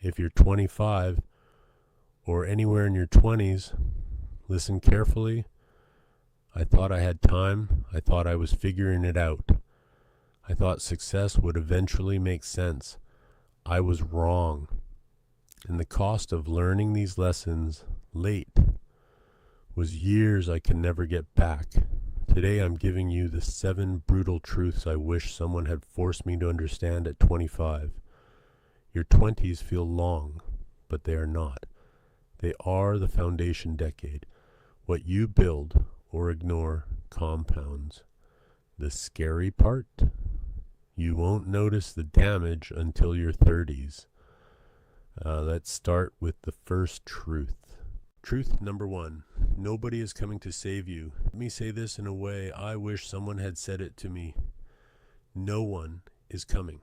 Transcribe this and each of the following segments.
If you're 25 or anywhere in your 20s, listen carefully. I thought I had time. I thought I was figuring it out. I thought success would eventually make sense. I was wrong. And the cost of learning these lessons late was years I can never get back. Today I'm giving you the 7 brutal truths I wish someone had forced me to understand at 25. Your 20s feel long, but they are not. They are the foundation decade. What you build or ignore compounds. The scary part? You won't notice the damage until your 30s. Let's start with the first truth. Truth number 1. Nobody is coming to save you. Let me say this in a way I wish someone had said it to me. No one is coming.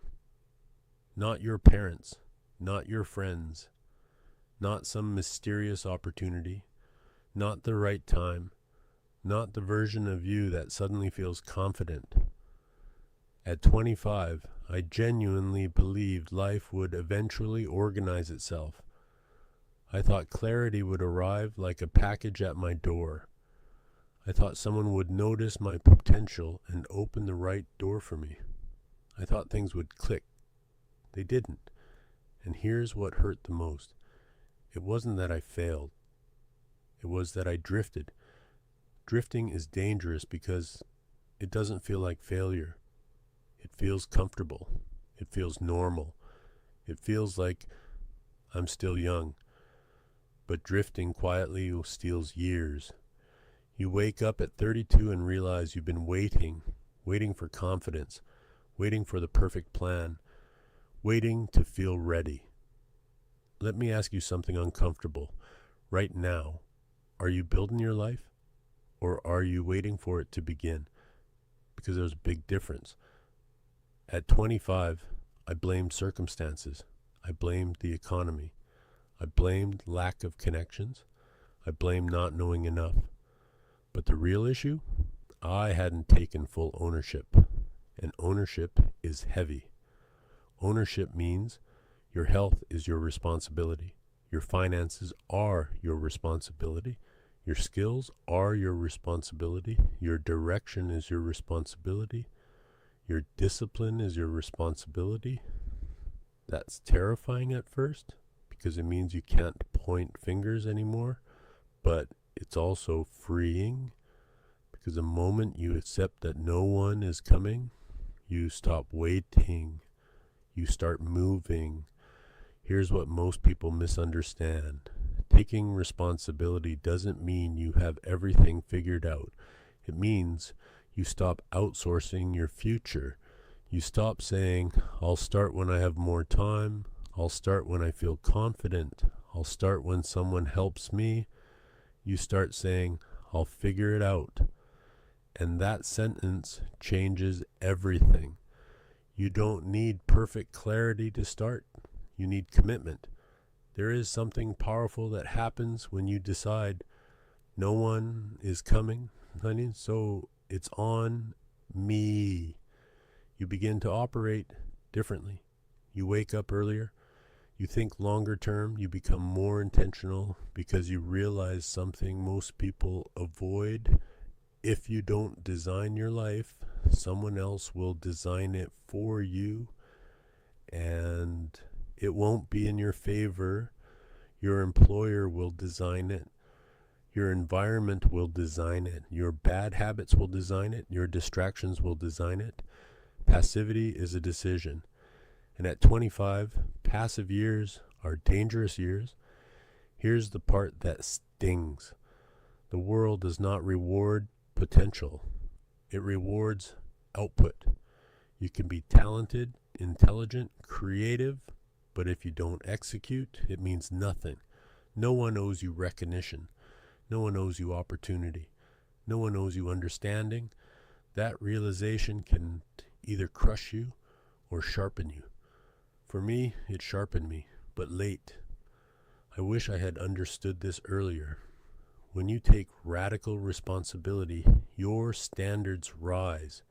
Not your parents, not your friends, not some mysterious opportunity, not the right time, not the version of you that suddenly feels confident. At 25, I genuinely believed life would eventually organize itself. I thought clarity would arrive like a package at my door. I thought someone would notice my potential and open the right door for me. I thought things would click. They didn't. And here's what hurt the most. It wasn't that I failed. It was that I drifted. Drifting is dangerous because it doesn't feel like failure. It feels comfortable. It feels normal. It feels like I'm still young. But drifting quietly steals years. You wake up at 32 and realize you've been waiting for confidence, waiting for the perfect plan, waiting to feel ready. Let me ask you something uncomfortable. Right now, are you building your life, or are you waiting for it to begin? Because there's a big difference. At 25, I blamed circumstances. I blamed the economy. I blamed lack of connections. I blamed not knowing enough. But the real issue? I hadn't taken full ownership. And ownership is heavy. Ownership means your health is your responsibility. Your finances are your responsibility. Your skills are your responsibility. Your direction is your responsibility. Your discipline is your responsibility. That's terrifying at first because it means you can't point fingers anymore, but it's also freeing because the moment you accept that no one is coming, you stop waiting, you start moving. Here's what most people misunderstand. Taking responsibility doesn't mean you have everything figured out. It means you stop outsourcing your future. You stop saying, I'll start when I have more time. I'll start when I feel confident. I'll start when someone helps me. You start saying, I'll figure it out. And that sentence changes everything. You don't need perfect clarity to start. You need commitment. There is something powerful that happens when you decide no one is coming, honey, so it's on me. You begin to operate differently. You wake up earlier. You think longer term. You become more intentional because you realize something most people avoid. If you don't design your life, someone else will design it for you, and it won't be in your favor. Your employer will design it. Your environment will design it. Your bad habits will design it. Your distractions will design it. Passivity is a decision. And at 25, passive years are dangerous years. Here's the part that stings. The world does not reward potential. It rewards output. You can be talented, intelligent, creative, but if you don't execute, it means nothing. No one owes you recognition. No one owes you opportunity. No one owes you understanding. That realization can either crush you or sharpen you. For me, it sharpened me, but late. I wish I had understood this earlier. When you take radical responsibility, your standards rise.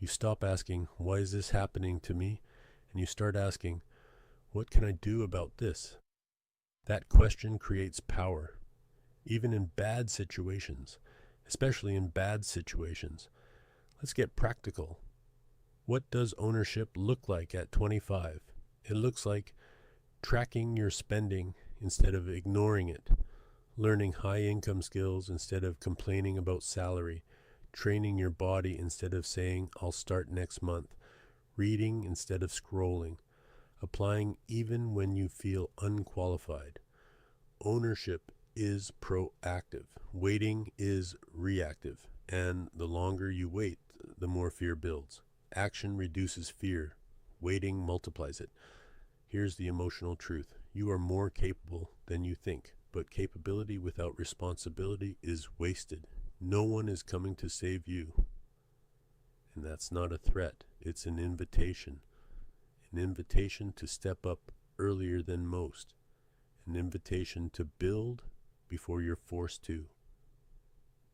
You stop asking, why is this happening to me? And you start asking, What can I do about this? That question creates power, even in bad situations, especially in bad situations. Let's get practical. What does ownership look like at 25? It looks like tracking your spending instead of ignoring it, learning high income skills instead of complaining about salary, training your body instead of saying, I'll start next month, reading instead of scrolling, applying even when you feel unqualified. Ownership is proactive. Waiting is reactive. And the longer you wait, the more fear builds. Action reduces fear. Waiting multiplies it. Here's the emotional truth. You are more capable than you think, but capability without responsibility is wasted. No one is coming to save you. And that's not a threat. It's an invitation. An invitation to step up earlier than most. An invitation to build before you're forced to.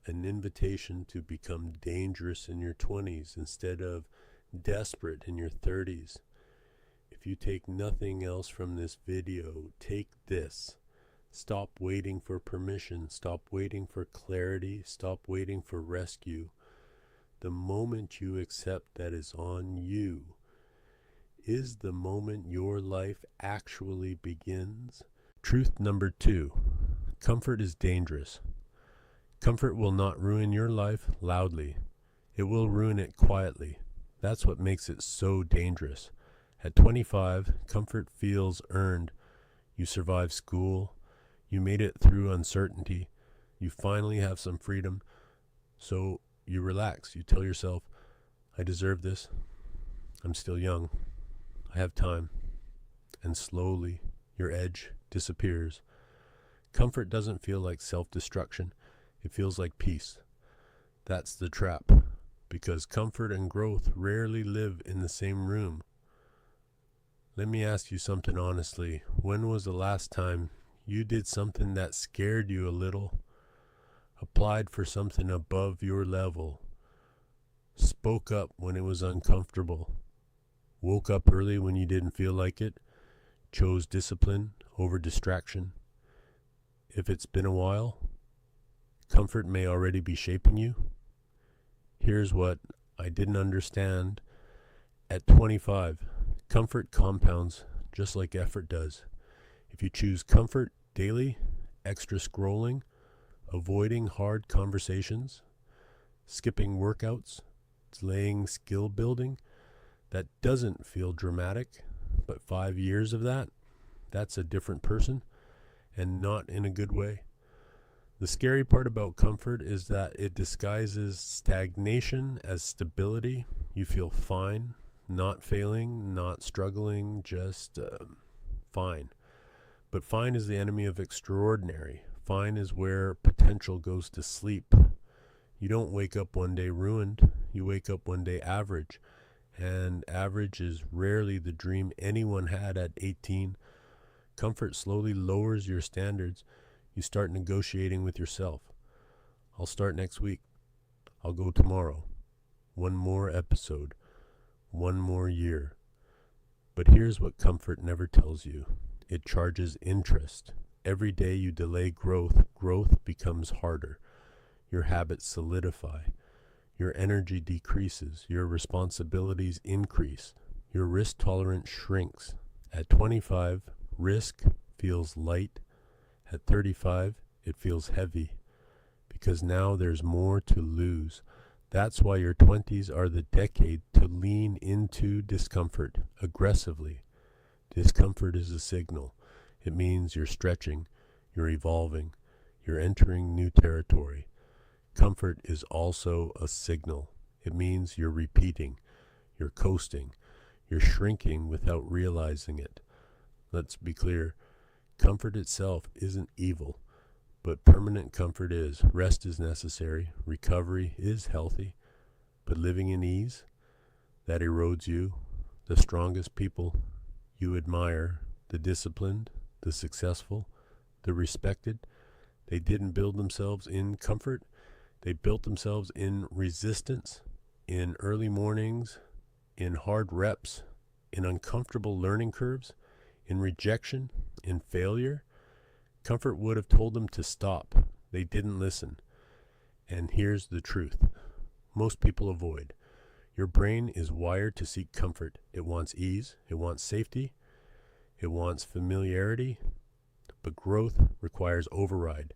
An invitation to become dangerous in your 20s instead of desperate in your 30s. If you take nothing else from this video, take this. Stop waiting for permission. Stop waiting for clarity. Stop waiting for rescue. The moment you accept that is on you is the moment your life actually begins. Truth number 2. Comfort is dangerous. Comfort will not ruin your life loudly. It will ruin it quietly. That's what makes it so dangerous. At 25, comfort feels earned. You survived school. You made it through uncertainty. You finally have some freedom. So you relax. You tell yourself, I deserve this. I'm still young. I have time. And slowly, your edge disappears. Comfort doesn't feel like self-destruction. It feels like peace. That's the trap. Because comfort and growth rarely live in the same room. Let me ask you something honestly. When was the last time you did something that scared you a little, applied for something above your level, spoke up when it was uncomfortable, woke up early when you didn't feel like it, chose discipline over distraction? If it's been a while, comfort may already be shaping you. Here's what I didn't understand at 25. Comfort compounds just like effort does. If you choose comfort daily, extra scrolling, avoiding hard conversations, skipping workouts, delaying skill building, that doesn't feel dramatic, but 5 years of that, that's a different person, and not in a good way. The scary part about comfort is that it disguises stagnation as stability. You feel fine, not failing, not struggling, just fine. But fine is the enemy of extraordinary. Fine is where potential goes to sleep. You don't wake up one day ruined. You wake up one day average. And average is rarely the dream anyone had at 18. Comfort slowly lowers your standards. You start negotiating with yourself. I'll start next week. I'll go tomorrow. One more episode. One more year. But here's what comfort never tells you. It charges interest. Every day you delay growth, growth becomes harder. Your habits solidify. Your energy decreases. Your responsibilities increase. Your risk tolerance shrinks. At 25, risk feels light. At 35, it feels heavy. Because now there's more to lose. That's why your 20s are the decade to lean into discomfort aggressively. Discomfort is a signal. It means you're stretching, you're evolving, you're entering new territory. Comfort is also a signal. It means you're repeating, you're coasting, you're shrinking without realizing it. Let's be clear, comfort itself isn't evil. But permanent comfort is. Rest is necessary. Recovery is healthy. But living in ease, that erodes you. The strongest people you admire, the disciplined, the successful, the respected, they didn't build themselves in comfort. They built themselves in resistance, in early mornings, in hard reps, in uncomfortable learning curves, In rejection, in failure, comfort would have told them to stop. They didn't listen. And here's the truth. Most people avoid. Your brain is wired to seek comfort. It wants ease. It wants safety. It wants familiarity. But growth requires override.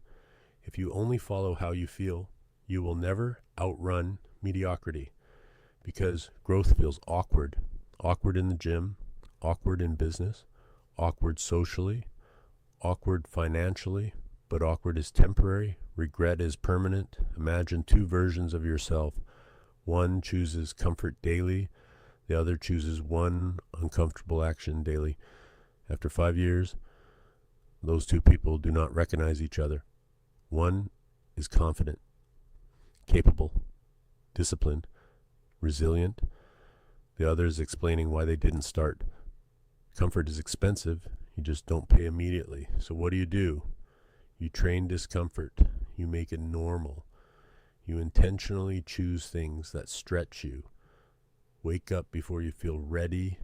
If you only follow how you feel, you will never outrun mediocrity, because growth feels awkward. Awkward in the gym, awkward in business, awkward socially, awkward financially, but awkward is temporary. Regret is permanent. Imagine two versions of yourself. One chooses comfort daily. The other chooses one uncomfortable action daily. After 5 years, those two people do not recognize each other. One is confident, capable, disciplined, resilient. The other is explaining why they didn't start. Comfort is expensive. You just don't pay immediately. So what do? You train discomfort. You make it normal. You intentionally choose things that stretch you. Wake up before you feel ready.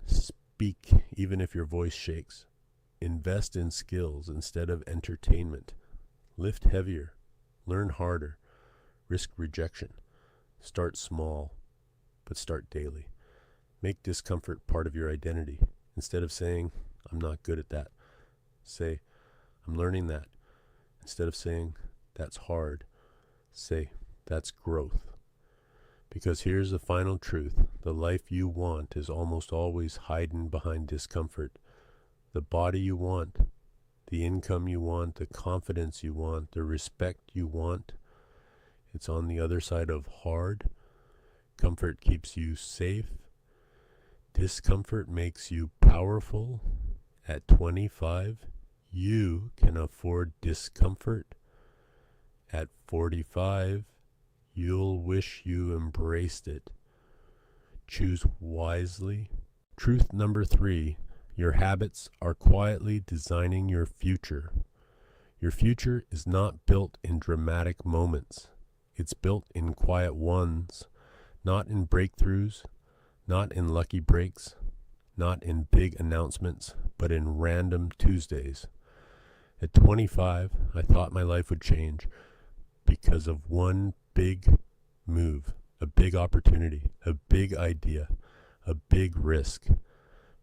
Speak even if your voice shakes. Invest in skills instead of entertainment. Lift heavier. Learn harder. Risk rejection. Start small, but start daily. Make discomfort part of your identity. Instead of saying, I'm not good at that, say, I'm learning that. Instead of saying, that's hard, say, that's growth. Because here's the final truth. The life you want is almost always hiding behind discomfort. The body you want, the income you want, the confidence you want, the respect you want, it's on the other side of hard. Comfort keeps you safe. Discomfort makes you powerful. At 25, you can afford discomfort. At 45, you'll wish you embraced it. Choose wisely. Truth number 3, your habits are quietly designing your future. Your future is not built in dramatic moments. It's built in quiet ones, not in breakthroughs, not in lucky breaks, not in big announcements, but in random Tuesdays. At 25, I thought my life would change because of one big move, a big opportunity, a big idea, a big risk.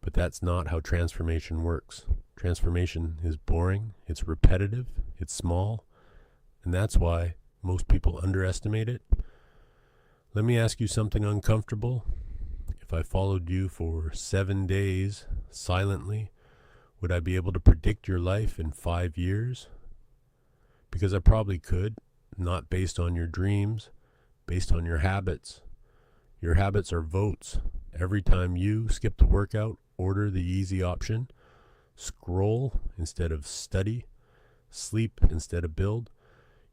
But that's not how transformation works. Transformation is boring, it's repetitive, it's small, and that's why most people underestimate it. Let me ask you something uncomfortable. If I followed you for 7 days silently, would I be able to predict your life in 5 years? Because I probably could, not based on your dreams, based on your habits. Your habits are votes. Every time you skip the workout, order the easy option, scroll instead of study, sleep instead of build,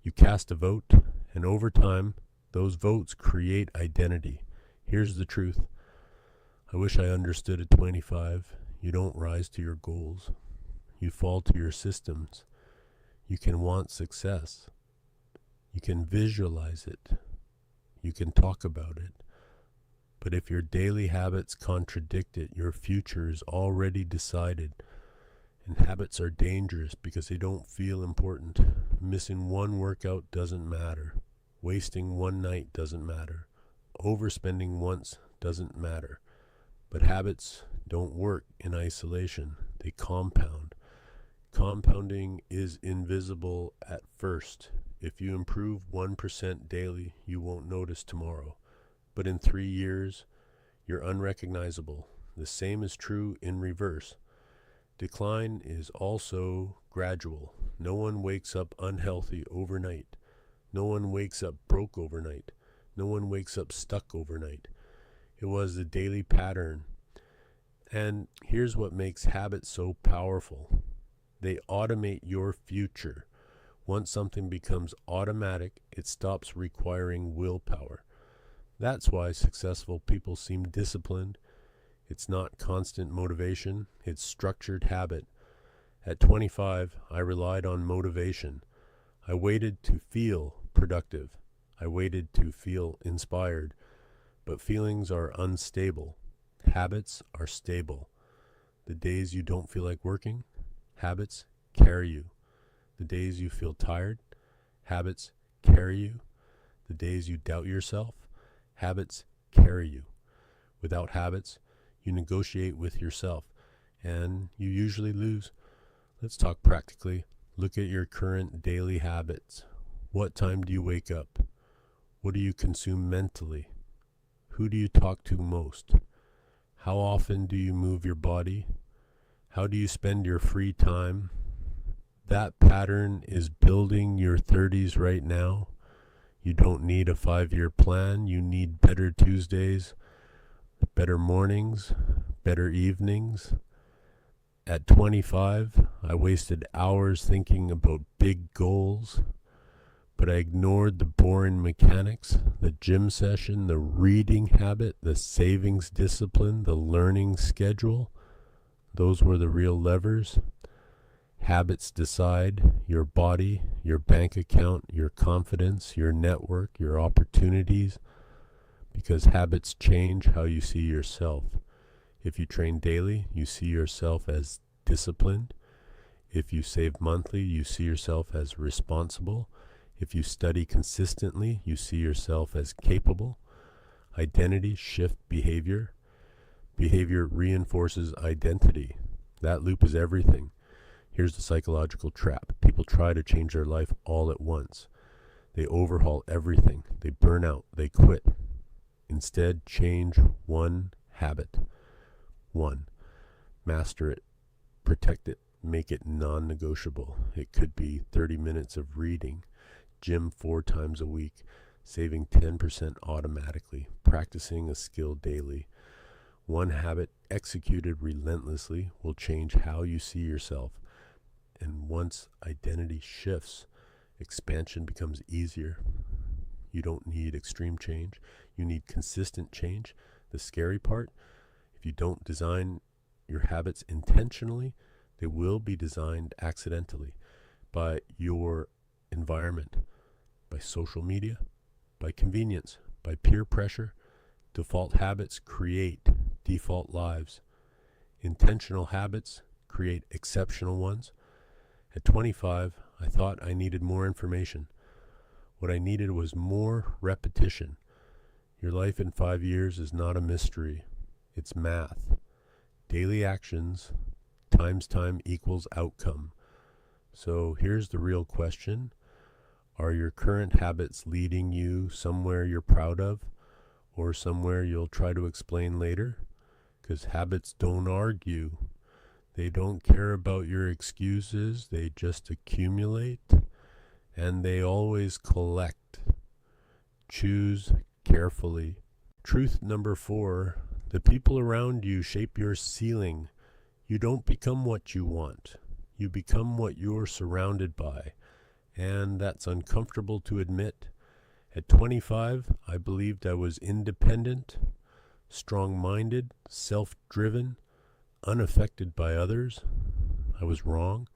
you cast a vote, and over time, those votes create identity. Here's the truth. I wish I understood at 25. You don't rise to your goals. You fall to your systems. You can want success. You can visualize it. You can talk about it. But if your daily habits contradict it, your future is already decided. And habits are dangerous because they don't feel important. Missing one workout doesn't matter. Wasting one night doesn't matter. Overspending once doesn't matter. But habits don't work in isolation. They compound. Compounding is invisible at first. If you improve 1% daily, you won't notice tomorrow. But in 3 years, you're unrecognizable. The same is true in reverse. Decline is also gradual. No one wakes up unhealthy overnight. No one wakes up broke overnight. No one wakes up stuck overnight. It was a daily pattern. And here's what makes habits so powerful. They automate your future. Once something becomes automatic, it stops requiring willpower. That's why successful people seem disciplined. It's not constant motivation, it's structured habit. At 25, I relied on motivation. I waited to feel productive. I waited to feel inspired. But feelings are unstable. Habits are stable. The days you don't feel like working, habits carry you. The days you feel tired, habits carry you. The days you doubt yourself, habits carry you. Without habits, you negotiate with yourself, and you usually lose. Let's talk practically. Look at your current daily habits. What time do you wake up? What do you consume mentally? Who do you talk to most? How often do you move your body? How do you spend your free time? That pattern is building your 30s right now. You don't need a 5-year plan. You need better Tuesdays, better mornings, better evenings. At 25, I wasted hours thinking about big goals, but I ignored the boring mechanics, the gym session, the reading habit, the savings discipline, the learning schedule. Those were the real levers. Habits decide your body, your bank account, your confidence, your network, your opportunities, because habits change how you see yourself. If you train daily, you see yourself as disciplined. If you save monthly, you see yourself as responsible. If you study consistently, you see yourself as capable. Identity shift behavior. Behavior reinforces identity. That loop is everything. Here's the psychological trap. People try to change their life all at once. They overhaul everything. They burn out. They quit. Instead, change one habit. One, master it, protect it, make it non-negotiable. It could be 30 minutes of reading, gym 4 times a week, saving 10% automatically, practicing a skill daily. One habit executed relentlessly will change how you see yourself. And once identity shifts, expansion becomes easier. You don't need extreme change. You need consistent change. The scary part, if you don't design your habits intentionally, they will be designed accidentally by your environment, by social media, by convenience, by peer pressure. Default habits create default lives. Intentional habits create exceptional ones. At 25, I thought I needed more information. What I needed was more repetition. Your life in 5 years is not a mystery. It's math. Daily actions times time equals outcome. So here's the real question. Are your current habits leading you somewhere you're proud of, or somewhere you'll try to explain later? Because habits don't argue. They don't care about your excuses. They just accumulate, and they always collect. Choose carefully. Truth number 4, the people around you shape your ceiling. You don't become what you want. You become what you're surrounded by, and that's uncomfortable to admit. At 25, I believed I was independent, strong-minded, self-driven, unaffected by others. I was wrong,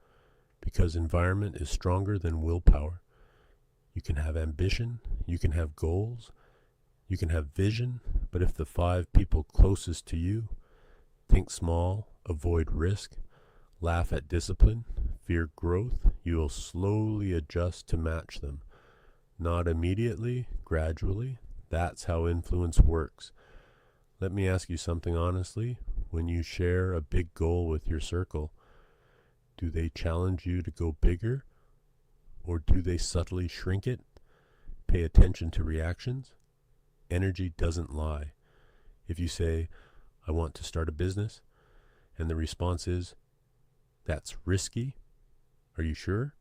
because environment is stronger than willpower. You can have ambition, you can have goals, you can have vision, but if the 5 people closest to you think small, avoid risk, laugh at discipline, fear growth, you will slowly adjust to match them. Not immediately, gradually. That's how influence works. Let me ask you something honestly. When you share a big goal with your circle, do they challenge you to go bigger, or do they subtly shrink it? Pay attention to reactions. Energy doesn't lie. If you say, I want to start a business, and the response is, that's risky. Are you sure?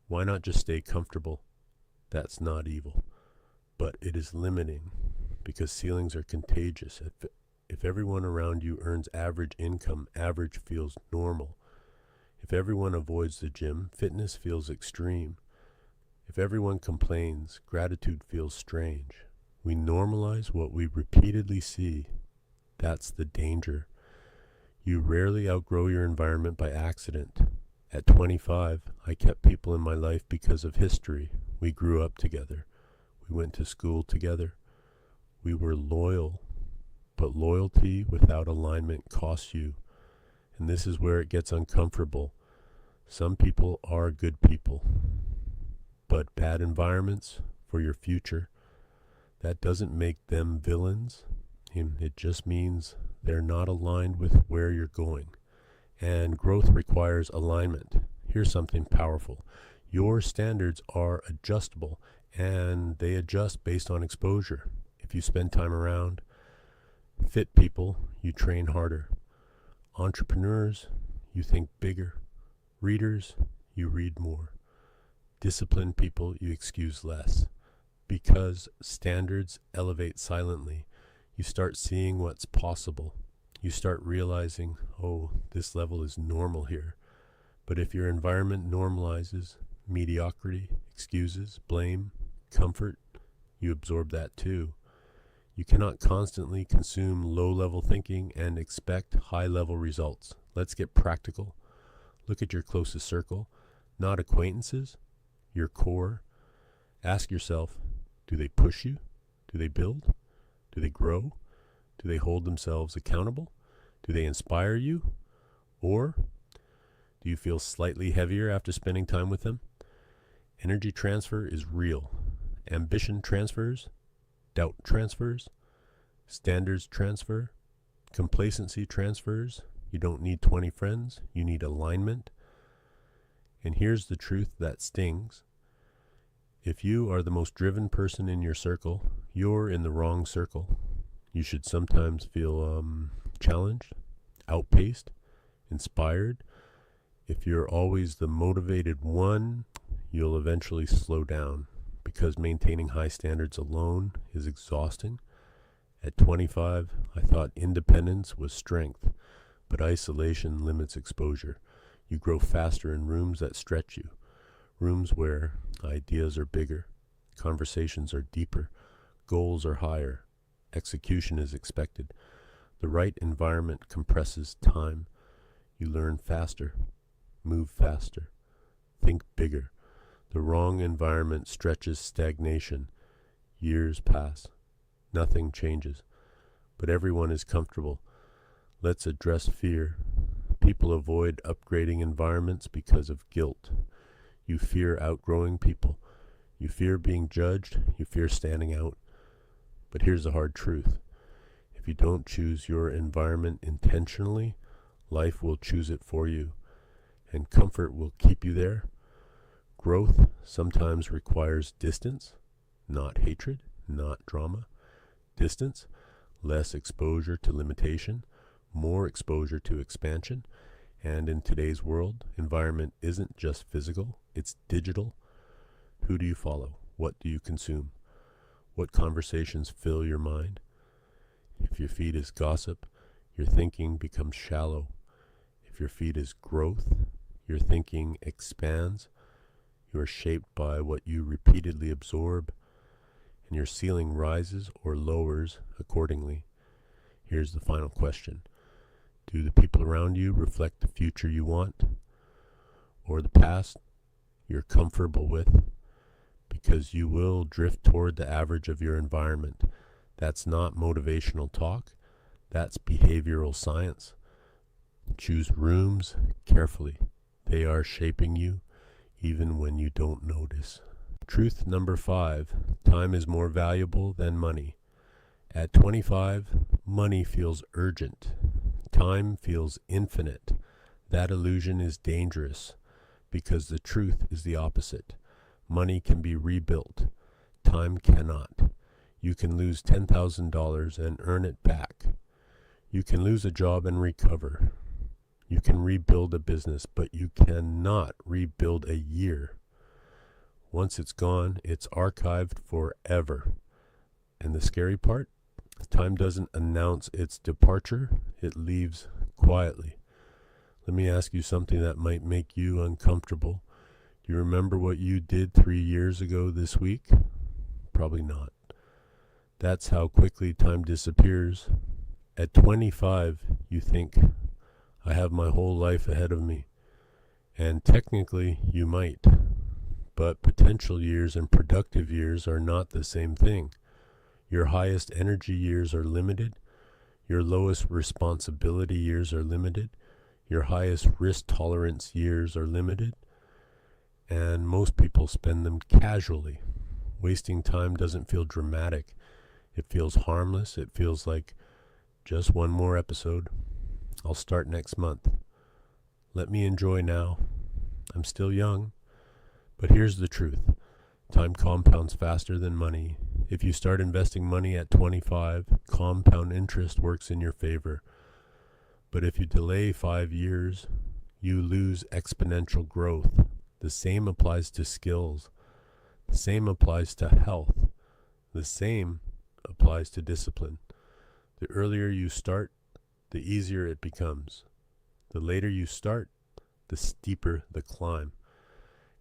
Why not just stay comfortable? That's not evil, but it is limiting, because ceilings are contagious. If everyone around you earns average income, average feels normal. If everyone avoids the gym, fitness feels extreme. If everyone complains, gratitude feels strange. We normalize what we repeatedly see. That's the danger. You rarely outgrow your environment by accident. At 25, I kept people in my life because of history. We grew up together. We went to school together. We were loyal. But loyalty without alignment costs you. And this is where it gets uncomfortable. Some people are good people, but bad environments for your future, that doesn't make them villains. It just means they're not aligned with where you're going. And growth requires alignment. Here's something powerful. Your standards are adjustable, and they adjust based on exposure. If you spend time around fit people, you train harder. Entrepreneurs, you think bigger. Readers, you read more. Disciplined people, you excuse less. Because standards elevate silently, you start seeing what's possible. You start realizing, oh, this level is normal here. But if your environment normalizes mediocrity, excuses, blame, comfort, you absorb that too. You cannot constantly consume low-level thinking and expect high-level results. Let's get practical. Look at your closest circle, not acquaintances, your core. Ask yourself, do they push you? Do they build? Do they grow? Do they hold themselves accountable? Do they inspire you? Or do you feel slightly heavier after spending time with them? Energy transfer is real. Ambition transfers. Doubt transfers. Standards transfer. Complacency transfers. You don't need 20 friends. You need alignment. And here's the truth that stings. If you are the most driven person in your circle, you're in the wrong circle. You should sometimes feel challenged, outpaced, inspired. If you're always the motivated one, you'll eventually slow down, because maintaining high standards alone is exhausting. At 25, I thought independence was strength, but isolation limits exposure. You grow faster in rooms that stretch you, rooms where ideas are bigger, conversations are deeper, goals are higher, execution is expected. The right environment compresses time. You learn faster, move faster, think bigger. The wrong environment stretches stagnation. Years pass. Nothing changes. But everyone is comfortable. Let's address fear. People avoid upgrading environments because of guilt. You fear outgrowing people. You fear being judged. You fear standing out. But here's the hard truth. If you don't choose your environment intentionally, life will choose it for you. And comfort will keep you there. Growth sometimes requires distance, not hatred, not drama. Distance, less exposure to limitation, more exposure to expansion. And in today's world, environment isn't just physical, it's digital. Who do you follow? What do you consume? What conversations fill your mind? If your feed is gossip, your thinking becomes shallow. If your feed is growth, your thinking expands. You are shaped by what you repeatedly absorb, and your ceiling rises or lowers accordingly. Here's the final question. Do the people around you reflect the future you want, or the past you're comfortable with? Because you will drift toward the average of your environment. That's not motivational talk. That's behavioral science. Choose rooms carefully. They are shaping you, even when you don't notice. Truth number 5, time is more valuable than money. At 25, money feels urgent. Time feels infinite. That illusion is dangerous, because the truth is the opposite. Money can be rebuilt. Time cannot. You can lose $10,000 and earn it back. You can lose a job and recover. You can rebuild a business, but you cannot rebuild a year. Once it's gone, it's archived forever. And the scary part? Time doesn't announce its departure, it leaves quietly. Let me ask you something that might make you uncomfortable. Do you remember what you did 3 years ago this week? Probably not. That's how quickly time disappears. At 25, you think, I have my whole life ahead of me. And technically, you might. But potential years and productive years are not the same thing. Your highest energy years are limited. Your lowest responsibility years are limited. Your highest risk tolerance years are limited, and most people spend them casually. Wasting time doesn't feel dramatic. It feels harmless. It feels like just one more episode. I'll start next month. Let me enjoy now. I'm still young, but here's the truth. Time compounds faster than money. If you start investing money at 25, compound interest works in your favor. But if you delay 5 years, you lose exponential growth. The same applies to skills. The same applies to health. The same applies to discipline. The earlier you start, the easier it becomes. The later you start, the steeper the climb.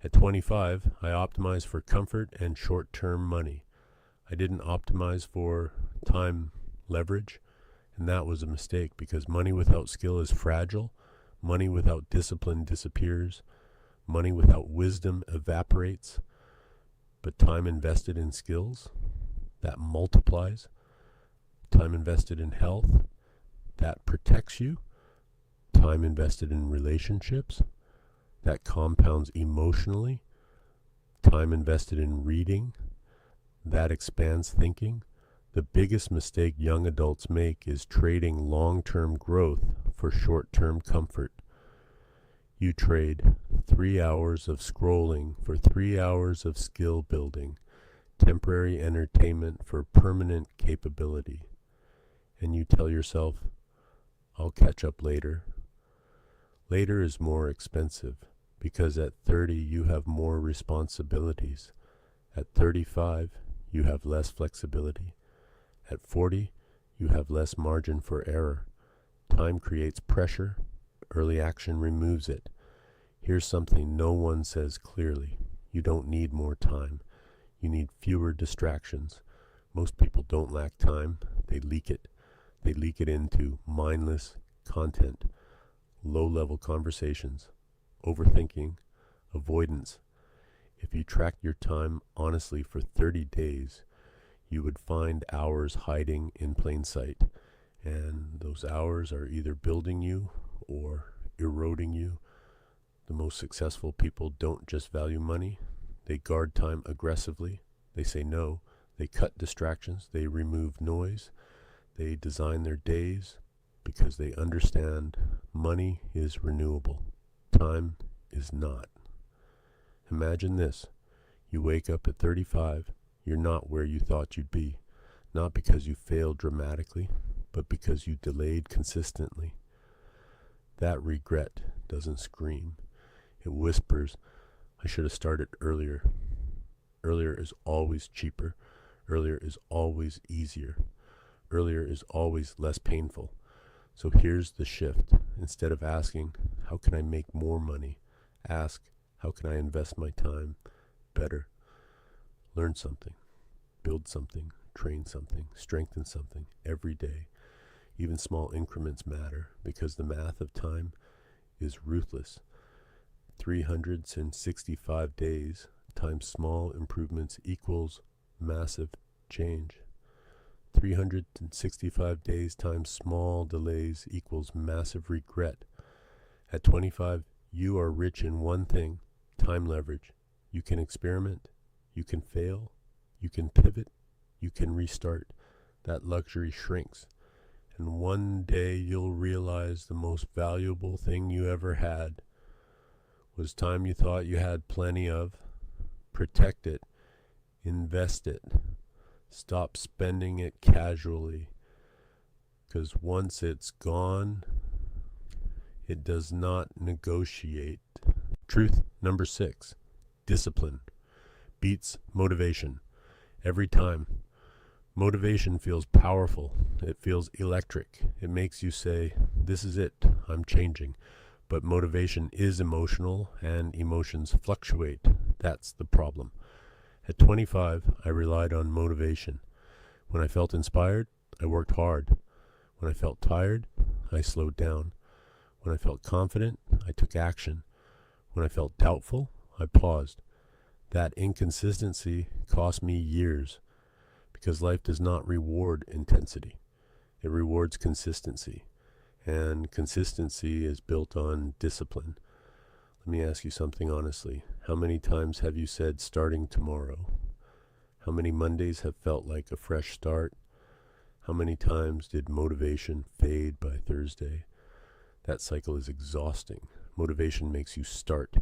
At 25, I optimized for comfort and short-term money. I didn't optimize for time leverage, and that was a mistake because money without skill is fragile. Money without discipline disappears. Money without wisdom evaporates. But time invested in skills, that multiplies. Time invested in health, that protects you. Time invested in relationships, that compounds emotionally. Time invested in reading, that expands thinking. The biggest mistake young adults make is trading long-term growth for short-term comfort. You trade 3 hours of scrolling for 3 hours of skill building, temporary entertainment for permanent capability. And you tell yourself, I'll catch up later. Later is more expensive because at 30 you have more responsibilities. At 35 you have less flexibility. At 40 you have less margin for error. Time creates pressure. Early action removes it. Here's something no one says clearly. You don't need more time. You need fewer distractions. Most people don't lack time. They leak it. They leak it into mindless content, low-level conversations, overthinking, avoidance. If you tracked your time honestly for 30 days, you would find hours hiding in plain sight. And those hours are either building you or eroding you. The most successful people don't just value money. They guard time aggressively. They say no. They cut distractions. They remove noise. They design their days because they understand money is renewable. Time is not. Imagine this. You wake up at 35. You're not where you thought you'd be. Not because you failed dramatically, but because you delayed consistently. That regret doesn't scream. It whispers, I should have started earlier. Earlier is always cheaper. Earlier is always easier. Earlier is always less painful. So here's the shift. Instead of asking, how can I make more money? Ask, how can I invest my time better? Learn something, build something, train something, strengthen something every day. Even small increments matter because the math of time is ruthless. 365 days times small improvements equals massive change. 365 days times small delays equals massive regret. At 25, you are rich in one thing, time leverage. You can experiment, you can fail, you can pivot, you can restart. That luxury shrinks. And one day you'll realize the most valuable thing you ever had was time you thought you had plenty of. Protect it, invest it. Stop spending it casually, because once it's gone, it does not negotiate. Truth number 6, discipline beats motivation every time. Motivation feels powerful. It feels electric. It makes you say, this is it, I'm changing. But motivation is emotional, and emotions fluctuate. That's the problem. At 25, I relied on motivation. When I felt inspired, I worked hard. When I felt tired, I slowed down. When I felt confident, I took action. When I felt doubtful, I paused. That inconsistency cost me years, because life does not reward intensity. It rewards consistency. And consistency is built on discipline. Let me ask you something honestly. How many times have you said starting tomorrow? How many Mondays have felt like a fresh start? How many times did motivation fade by Thursday? That cycle is exhausting. Motivation makes you start.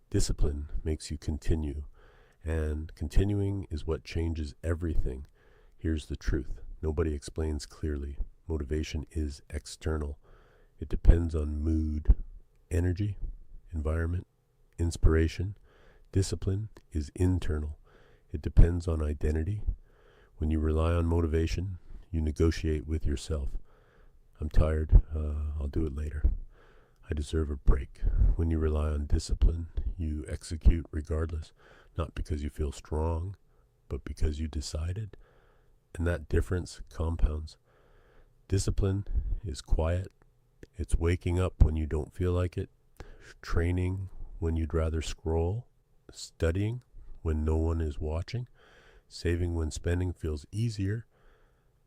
Discipline makes you continue. And continuing is what changes everything. Here's the truth. Nobody explains clearly. Motivation is external. It depends on mood, energy, environment, inspiration. Discipline is internal. It depends on identity. When you rely on motivation, you negotiate with yourself. I'm tired, I'll do it later. I deserve a break. When you rely on discipline, you execute regardless, not because you feel strong, but because you decided. And that difference compounds. Discipline is quiet. It's waking up when you don't feel like it, training when you'd rather scroll, studying when no one is watching, saving when spending feels easier.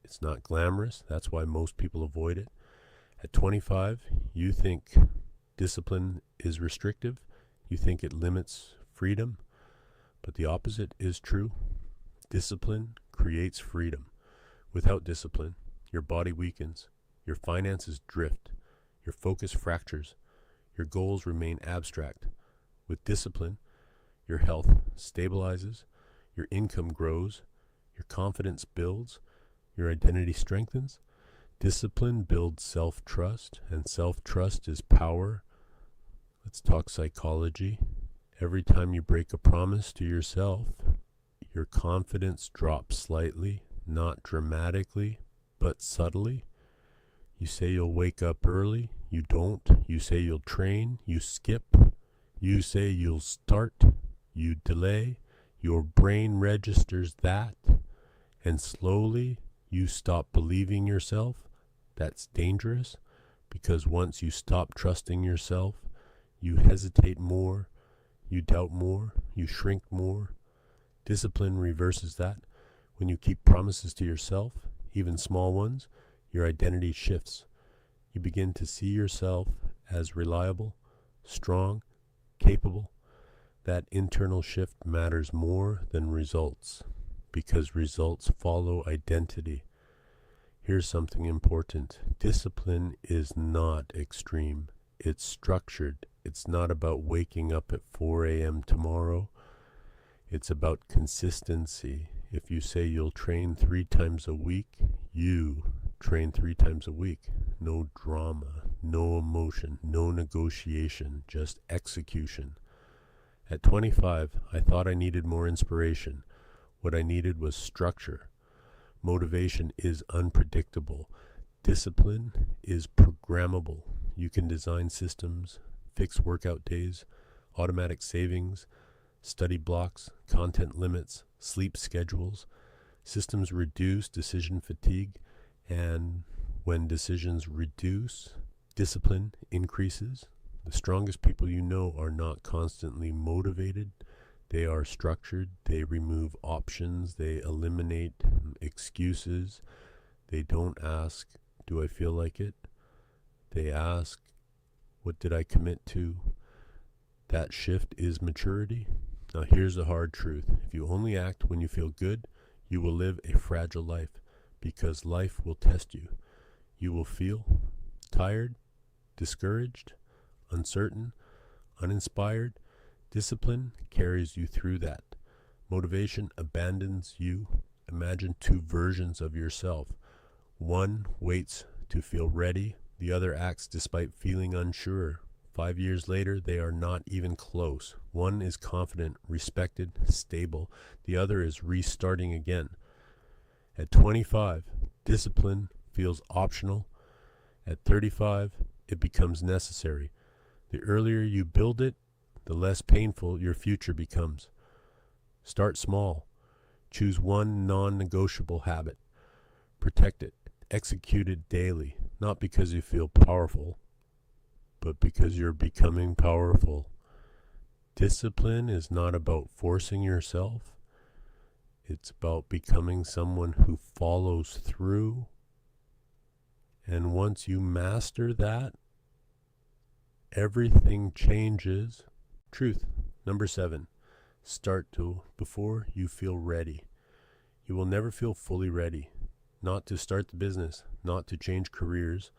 It's not glamorous. That's why most people avoid it. At 25, you think discipline is restrictive. You think it limits freedom. But the opposite is true. Discipline creates freedom. Without discipline, your body weakens, your finances drift, your focus fractures, your goals remain abstract. With discipline, your health stabilizes, your income grows, your confidence builds, your identity strengthens. Discipline builds self-trust, and self-trust is power. Let's talk psychology. Every time you break a promise to yourself, your confidence drops slightly, not dramatically, but subtly. You say you'll wake up early, you don't. You say you'll train, you skip. You say you'll start, you delay. Your brain registers that, and slowly you stop believing yourself. That's dangerous, because once you stop trusting yourself, you hesitate more, you doubt more, you shrink more. Discipline reverses that. When you keep promises to yourself, even small ones, your identity shifts. You begin to see yourself as reliable, strong, capable. That internal shift matters more than results, because results follow identity. Here's something important. Discipline is not extreme. It's structured. It's not about waking up at 4 a.m. tomorrow. It's about consistency. If you say you'll train 3 times a week, you train 3 times a week. No drama, no emotion, no negotiation, just execution. At 25, I thought I needed more inspiration. What I needed was structure. Motivation is unpredictable. Discipline is programmable. You can design systems, fix workout days, automatic savings, study blocks, content limits, sleep schedules. Systems reduce decision fatigue, and when decisions reduce, discipline increases. The strongest people you know are not constantly motivated. They are structured. They remove options. They eliminate excuses. They don't ask, do I feel like it? They ask, what did I commit to? That shift is maturity. Now here's the hard truth. If you only act when you feel good, you will live a fragile life, because life will test you. You will feel tired, discouraged, uncertain, uninspired. Discipline carries you through that. Motivation abandons you. Imagine 2 versions of yourself. One waits to feel ready. The other acts despite feeling unsure. 5 years later, they are not even close. One is confident, respected, stable. The other is restarting again. At 25, discipline feels optional. At 35, it becomes necessary. The earlier you build it, the less painful your future becomes. Start small. Choose one non-negotiable habit. Protect it. Execute it daily, not because you feel powerful, but because you're becoming powerful. Discipline is not about forcing yourself. It's about becoming someone who follows through And once you master that, everything changes. Truth. Number 7, start to before you feel ready. You will never feel fully ready. Not to start the business, not to change careers,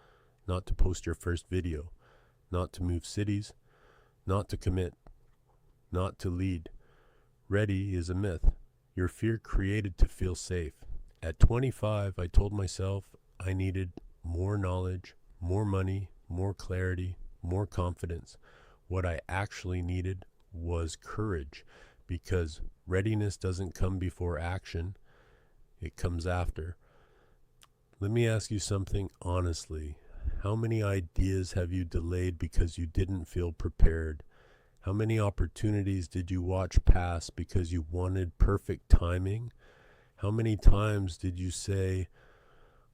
not to post your first video, not to move cities, not to commit, not to lead. Ready is a myth. Your fear created to feel safe. At 25, I told myself I needed more knowledge, more money, more clarity, more confidence. What I actually needed was courage, because readiness doesn't come before action, it comes after. Let me ask you something honestly. How many ideas have you delayed because you didn't feel prepared? How many opportunities did you watch pass because you wanted perfect timing? How many times did you say,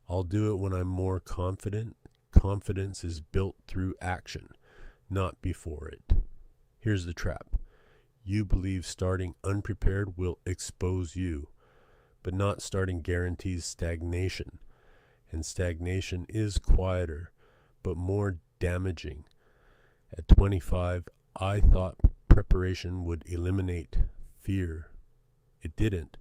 I'll do it when I'm more confident? Confidence is built through action, not before it. Here's the trap. You believe starting unprepared will expose you, but not starting guarantees stagnation. And stagnation is quieter, but more damaging. At 25, I thought preparation would eliminate fear. It didn't.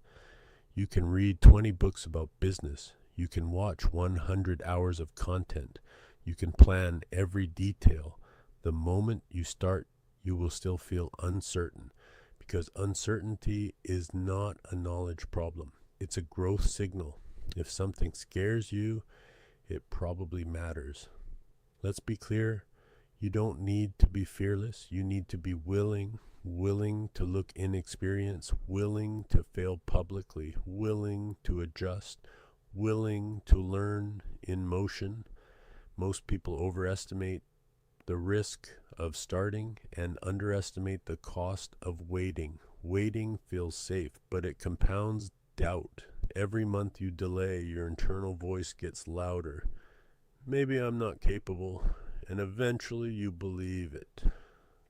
You can read 20 books about business. You can watch 100 hours of content. You can plan every detail. The moment you start, you will still feel uncertain, because uncertainty is not a knowledge problem. It's a growth signal. If something scares you, it probably matters. Let's be clear. You don't need to be fearless. You need to be willing to look inexperienced, willing to fail publicly, willing to adjust, willing to learn in motion. Most people overestimate the risk of starting and underestimate the cost of waiting. Waiting feels safe, but it compounds doubt. Every month you delay, your internal voice gets louder. Maybe I'm not capable, and eventually you believe it.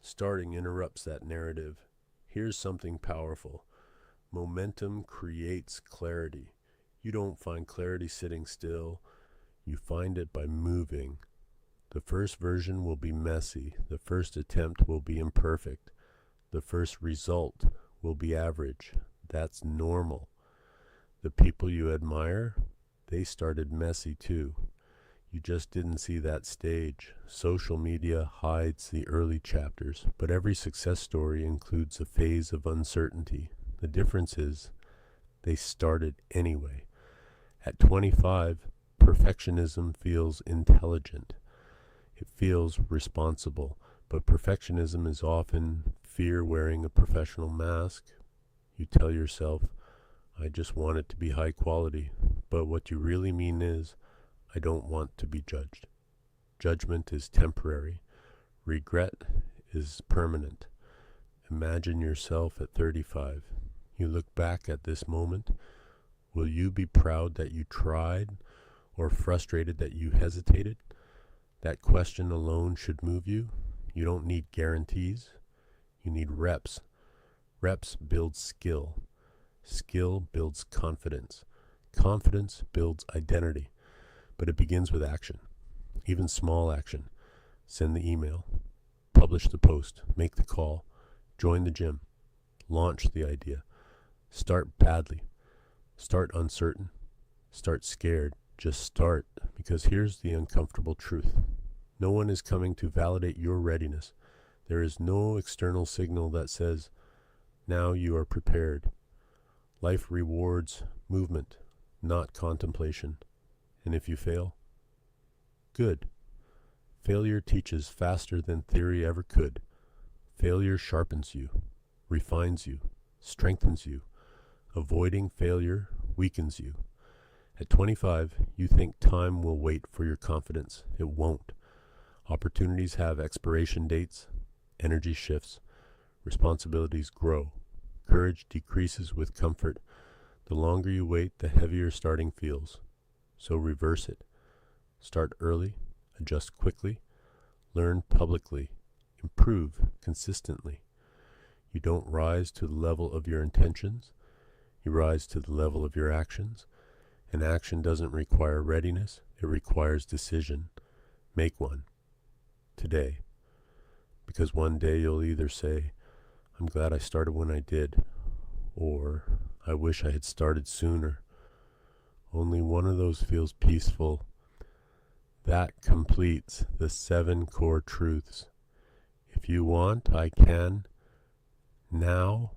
Starting interrupts that narrative. Here's something powerful. Momentum creates clarity. You don't find clarity sitting still. You find it by moving. The first version will be messy. The first attempt will be imperfect. The first result will be average. That's normal. The people you admire, they started messy too. You just didn't see that stage. Social media hides the early chapters, but every success story includes a phase of uncertainty. The difference is they started anyway. At 25, perfectionism feels intelligent. It feels responsible, but perfectionism is often fear wearing a professional mask. You tell yourself, I just want it to be high quality, but what you really mean is, I don't want to be judged. Judgment is temporary. Regret is permanent. Imagine yourself at 35. You look back at this moment. Will you be proud that you tried, or frustrated that you hesitated? That question alone should move you. You don't need guarantees. You need reps. Reps build skill. Skill builds confidence. Confidence builds identity. But it begins with action. Even small action. Send the email. Publish the post. Make the call. Join the gym. Launch the idea. Start badly. Start uncertain. Start scared. Just start, because here's the uncomfortable truth. No one is coming to validate your readiness. There is no external signal that says, now you are prepared. Life rewards movement, not contemplation. And if you fail, good. Failure teaches faster than theory ever could. Failure sharpens you, refines you, strengthens you. Avoiding failure weakens you. At 25, you think time will wait for your confidence. It won't. Opportunities have expiration dates. Energy shifts. Responsibilities grow. Courage decreases with comfort. The longer you wait, the heavier starting feels. So reverse it. Start early. Adjust quickly. Learn publicly. Improve consistently. You don't rise to the level of your intentions. You rise to the level of your actions. And action doesn't require readiness, it requires decision. Make one today. Because one day you'll either say, I'm glad I started when I did, or I wish I had started sooner. Only one of those feels peaceful. That completes the 7 core truths. If you want, I can now